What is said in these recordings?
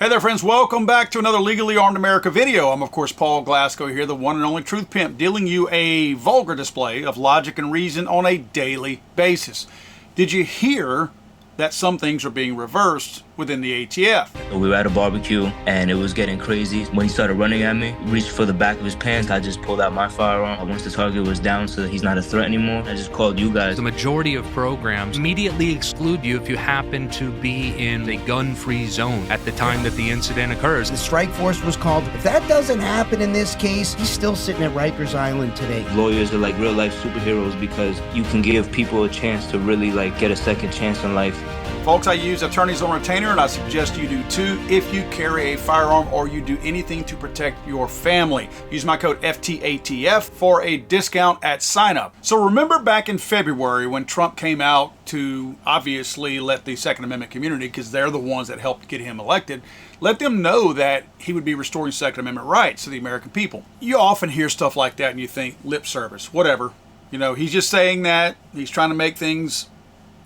Hey there friends, welcome back to another Legally Armed America video. I'm of course Paul Glasgow here, the one and only Truth Pimp, dealing you a vulgar display of logic and reason on a daily basis. Did you hear that some things are being reversed within the ATF? We were at a barbecue and it was getting crazy. When he started running at me, reached for the back of his pants, I just pulled out my firearm. Once the target was down so that he's not a threat anymore, I just called you guys. The majority of programs immediately exclude you if you happen to be in a gun-free zone at the time that the incident occurs. The strike force was called. If that doesn't happen in this case, he's still sitting at Rikers Island today. Lawyers are like real-life superheroes because you can give people a chance to really get a second chance in life. Folks, I use attorneys on retainer, and I suggest you do too if you carry a firearm or you do anything to protect your family. Use my code FTATF for a discount at sign up. So remember back in February when Trump came out to obviously let the Second Amendment community, because they're the ones that helped get him elected, let them know that he would be restoring Second Amendment rights to the American people. You often hear stuff like that and you think lip service, whatever. You know, he's just saying that, he's trying to make things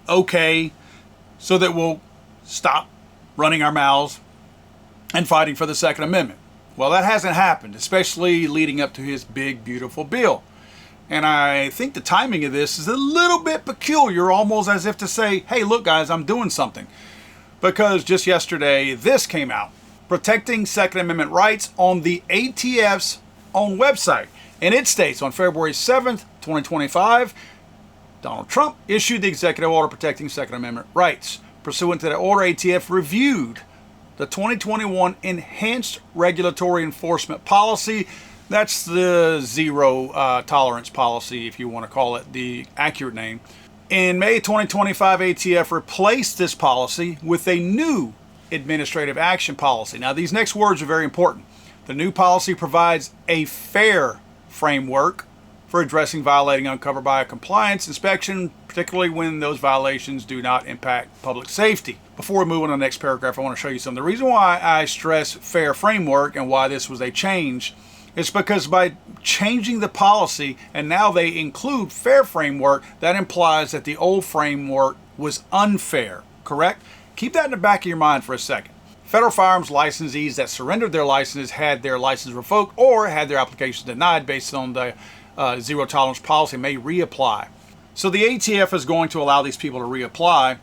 okay, so that we'll stop running our mouths and fighting for the Second Amendment. Well, that hasn't happened, especially leading up to his big, beautiful bill. And I think the timing of this is a little bit peculiar, almost as if to say, hey, look, guys, I'm doing something. Because just yesterday, this came out, protecting Second Amendment rights on the ATF's own website. And it states on February 7th, 2025, Donald Trump issued the executive order protecting Second Amendment rights. Pursuant to that order, ATF reviewed the 2021 Enhanced Regulatory Enforcement Policy. That's the zero tolerance policy, if you want to call it the accurate name. In May 2025, ATF replaced this policy with a new administrative action policy. Now, these next words are very important. The new policy provides a fair framework for addressing violating uncovered by a compliance inspection, particularly when those violations do not impact public safety. Before we move on to the next paragraph, I want to show you something. The reason why I stress fair framework and why this was a change is because by changing the policy and now they include fair framework, that implies that the old framework was unfair, correct? Keep that in the back of your mind for a second. Federal firearms licensees that surrendered their licenses had their license revoked or had their applications denied based on the zero tolerance policy may reapply. So the ATF is going to allow these people to reapply,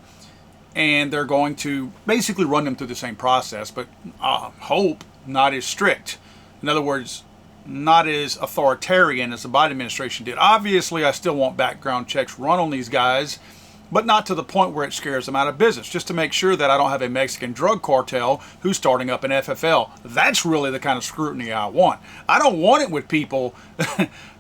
and they're going to basically run them through the same process, but hope not as strict. In other words, not as authoritarian as the Biden administration did. Obviously, I still want background checks run on these guys, but not to the point where it scares them out of business, just to make sure that I don't have a Mexican drug cartel who's starting up an FFL. That's really the kind of scrutiny I want. I don't want it with people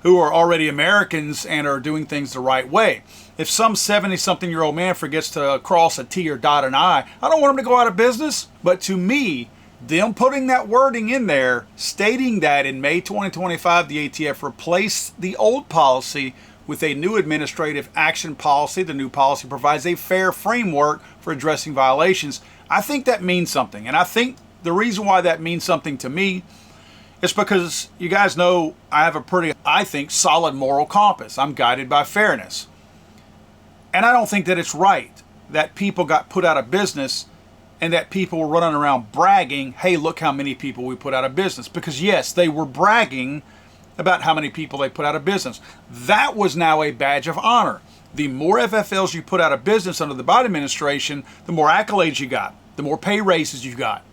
who are already Americans and are doing things the right way. If some 70-something-year-old man forgets to cross a T or dot an I, I don't want him to go out of business. But to me, them putting that wording in there, stating that in May 2025, the ATF replaced the old policy with a new administrative action policy. The new policy provides a fair framework for addressing violations. I think that means something. And I think the reason why that means something to me is because you guys know I have a pretty, I think, solid moral compass. I'm guided by fairness. And I don't think that it's right that people got put out of business and that people were running around bragging, hey, look how many people we put out of business. Because yes, they were bragging about how many people they put out of business. That was now a badge of honor. The more FFLs you put out of business under the Biden administration, the more accolades you got, the more pay raises you got.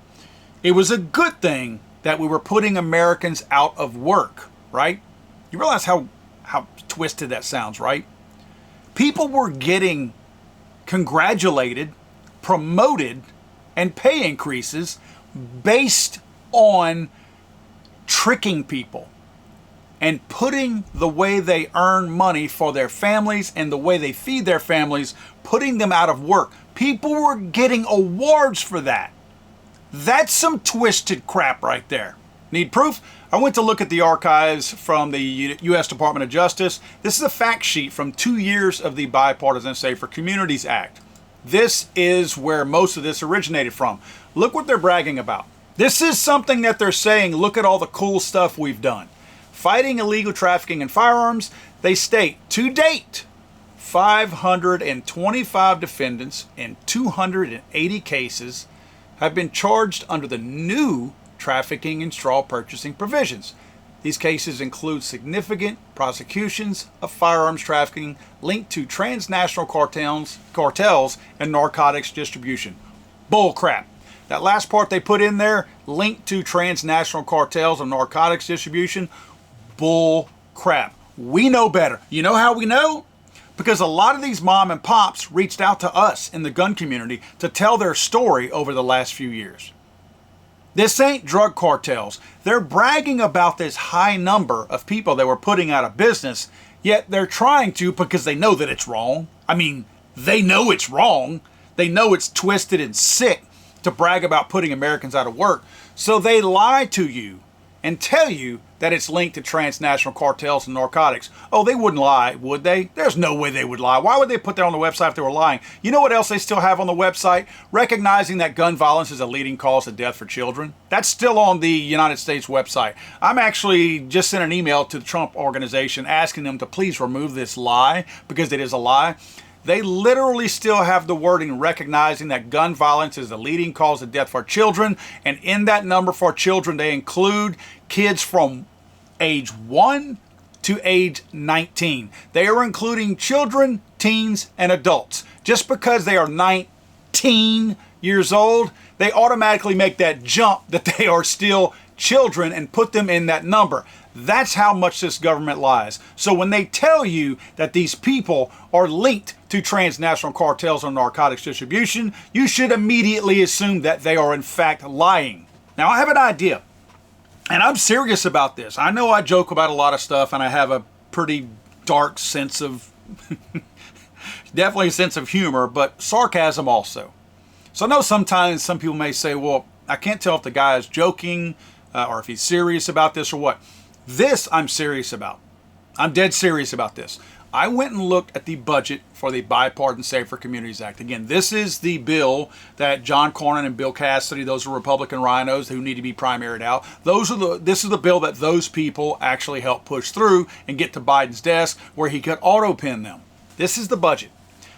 It was a good thing that we were putting Americans out of work, right? You realize how twisted that sounds, right? People were getting congratulated, promoted, and pay increases based on tricking people and putting the way they earn money for their families and the way they feed their families, putting them out of work. People were getting awards for that. That's some twisted crap right there. Need proof? I went to look at the archives from the U.S. Department of Justice. This is a fact sheet from 2 years of the Bipartisan Safer Communities Act. This is where most of this originated from. Look what they're bragging about. This is something that they're saying, look at all the cool stuff we've done. Fighting illegal trafficking in firearms, they state, to date, 525 defendants in 280 cases have been charged under the new trafficking and straw purchasing provisions. These cases include significant prosecutions of firearms trafficking linked to transnational cartels and narcotics distribution. Bull crap. That last part they put in there, linked to transnational cartels and narcotics distribution, bull crap. We know better. You know how we know? Because a lot of these mom and pops reached out to us in the gun community to tell their story over the last few years. This ain't drug cartels. They're bragging about this high number of people they were putting out of business, yet they're trying to because they know that it's wrong. I mean, they know it's wrong. They know it's twisted and sick to brag about putting Americans out of work. So they lie to you and tell you that it's linked to transnational cartels and narcotics. Oh, they wouldn't lie, would they? There's no way they would lie. Why would they put that on the website if they were lying? You know what else they still have on the website? Recognizing that gun violence is a leading cause of death for children. That's still on the United States website. I'm actually just sent an email to the Trump organization asking them to please remove this lie because it is a lie. They literally still have the wording recognizing that gun violence is the leading cause of death for children. And in that number for children, they include kids from age 1 to age 19. They are including children, teens, and adults. Just because they are 19 years old, they automatically make that jump that they are still children and put them in that number. That's how much this government lies. So when they tell you that these people are linked to transnational cartels or narcotics distribution, you should immediately assume that they are in fact lying. Now I have an idea, and I'm serious about this. I know I joke about a lot of stuff, and I have a pretty dark sense of, definitely a sense of humor, but sarcasm also. So I know sometimes some people may say, well, I can't tell if the guy is joking or if he's serious about this or what. This I'm serious about. I'm dead serious about this. I went and looked at the budget for the Bipartisan Safer Communities Act. Again, this is the bill that John Cornyn and Bill Cassidy, those are Republican rhinos who need to be primaried out. This is the bill that those people actually helped push through and get to Biden's desk where he could auto-pin them. This is the budget.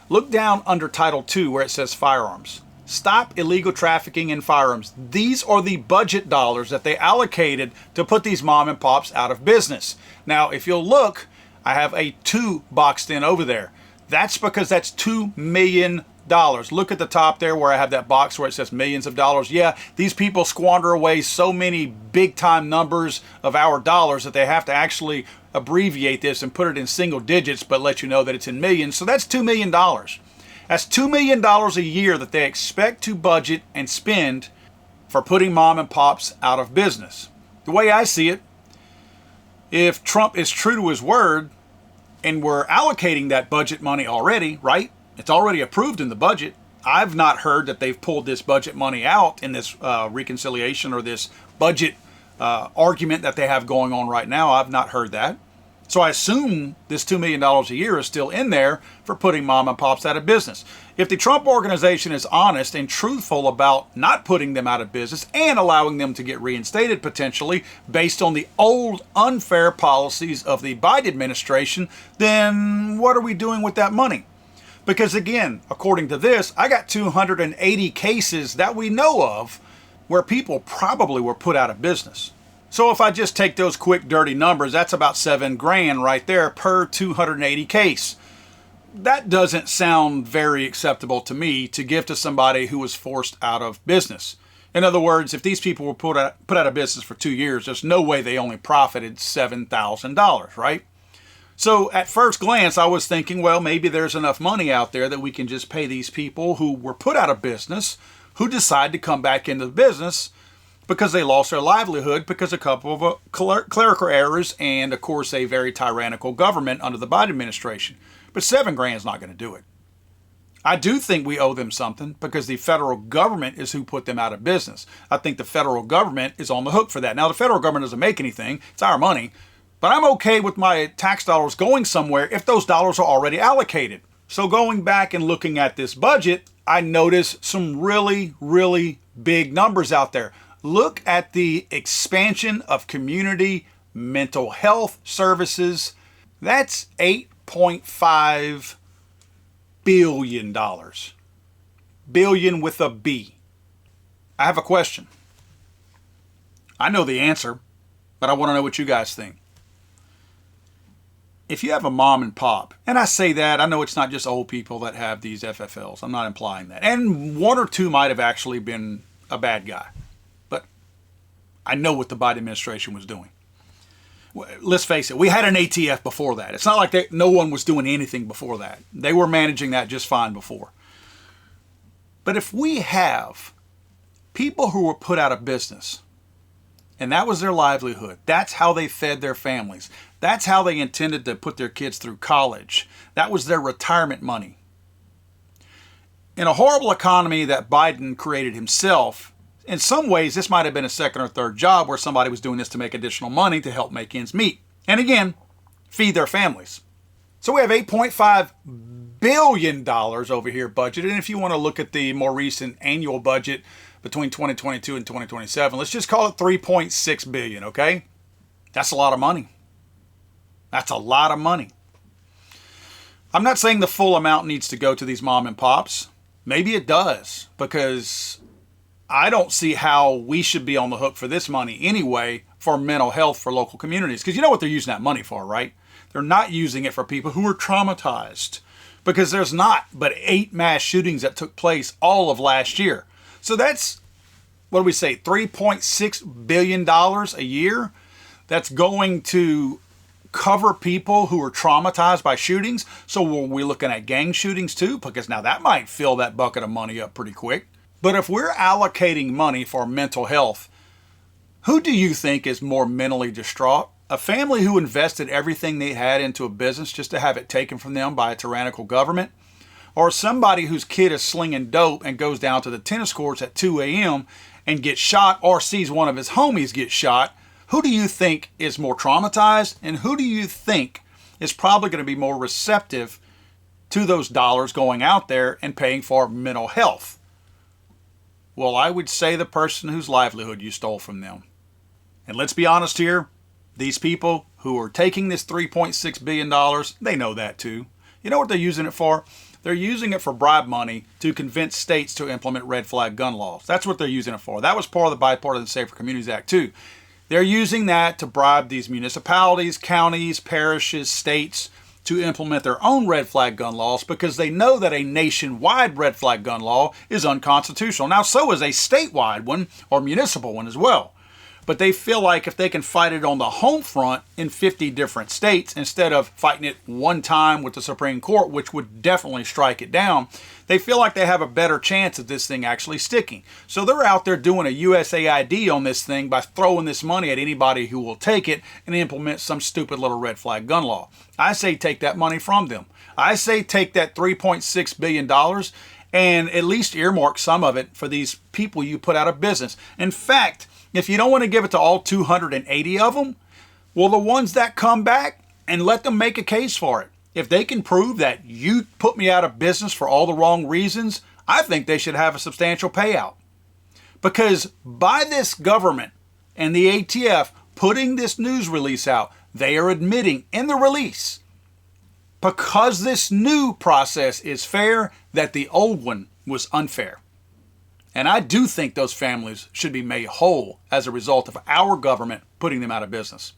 Look down under Title II where it says firearms. Stop illegal trafficking in firearms. These are the budget dollars that they allocated to put these mom and pops out of business. Now, if you'll look, I have a 2 boxed in over there. That's because that's $2 million. Look at the top there where I have that box where it says millions of dollars. Yeah, these people squander away so many big time numbers of our dollars that they have to actually abbreviate this and put it in single digits, but let you know that it's in millions. So that's $2 million. That's $2 million a year that they expect to budget and spend for putting mom and pops out of business. The way I see it, if Trump is true to his word and we're allocating that budget money already, right? It's already approved in the budget. I've not heard that they've pulled this budget money out in this reconciliation or this budget argument that they have going on right now. I've not heard that. So I assume this $2 million a year is still in there for putting mom and pops out of business. If the Trump organization is honest and truthful about not putting them out of business and allowing them to get reinstated potentially based on the old unfair policies of the Biden administration, then what are we doing with that money? Because again, according to this, I got 280 cases that we know of where people probably were put out of business. So if I just take those quick dirty numbers, that's about $7,000 right there per 280 case. That doesn't sound very acceptable to me to give to somebody who was forced out of business. In other words, if these people were put out of business for 2 years, there's no way they only profited $7,000, right? So at first glance, I was thinking, well, maybe there's enough money out there that we can just pay these people who were put out of business, who decide to come back into the business because they lost their livelihood because a couple of clerical errors and, of course, a very tyrannical government under the Biden administration. But $7,000 is not going to do it. I do think we owe them something because the federal government is who put them out of business. I think the federal government is on the hook for that. Now, the federal government doesn't make anything. It's our money. But I'm okay with my tax dollars going somewhere if those dollars are already allocated. So going back and looking at this budget, I noticed some really, really big numbers out there. Look at the expansion of community mental health services. That's $8.5 billion. Billion with a B. I have a question. I know the answer, but I want to know what you guys think. If you have a mom and pop, and I say that, I know it's not just old people that have these FFLs. I'm not implying that. And one or two might have actually been a bad guy. But I know what the Biden administration was doing. Let's face it, we had an ATF before that. It's not like no one was doing anything before that. They were managing that just fine before. But if we have people who were put out of business, and that was their livelihood, that's how they fed their families, that's how they intended to put their kids through college, that was their retirement money. In a horrible economy that Biden created himself, in some ways, this might have been a second or third job where somebody was doing this to make additional money to help make ends meet. And again, feed their families. So we have $8.5 billion over here budgeted. And if you want to look at the more recent annual budget between 2022 and 2027, let's just call it $3.6 billion, okay? That's a lot of money. That's a lot of money. I'm not saying the full amount needs to go to these mom and pops. Maybe it does, because I don't see how we should be on the hook for this money anyway for mental health for local communities. Because you know what they're using that money for, right? They're not using it for people who are traumatized. Because there's not but 8 mass shootings that took place all of last year. So that's, what do we say, $3.6 billion a year? That's going to cover people who are traumatized by shootings. So are we looking at gang shootings too? Because now that might fill that bucket of money up pretty quick. But if we're allocating money for mental health, who do you think is more mentally distraught? A family who invested everything they had into a business just to have it taken from them by a tyrannical government? Or somebody whose kid is slinging dope and goes down to the tennis courts at 2 a.m. and gets shot, or sees one of his homies get shot? Who do you think is more traumatized? And who do you think is probably going to be more receptive to those dollars going out there and paying for mental health? Well, I would say the person whose livelihood you stole from them. And let's be honest here, these people who are taking this $3.6 billion, they know that too. You know what they're using it for? They're using it for bribe money to convince states to implement red flag gun laws. That's what they're using it for. That was part of the Bipartisan Safer Communities Act too. They're using that to bribe these municipalities, counties, parishes, states to implement their own red flag gun laws, because they know that a nationwide red flag gun law is unconstitutional. Now, so is a statewide one or municipal one as well. But they feel like if they can fight it on the home front in 50 different states instead of fighting it one time with the Supreme Court, which would definitely strike it down, they feel like they have a better chance of this thing actually sticking. So they're out there doing a USAID on this thing by throwing this money at anybody who will take it and implement some stupid little red flag gun law. I say take that money from them. I say take that $3.6 billion and at least earmark some of it for these people you put out of business. In fact, if you don't want to give it to all 280 of them, well, the ones that come back, and let them make a case for it. If they can prove that you put me out of business for all the wrong reasons, I think they should have a substantial payout. Because by this government and the ATF putting this news release out, they are admitting in the release, because this new process is fair, that the old one was unfair. And I do think those families should be made whole as a result of our government putting them out of business.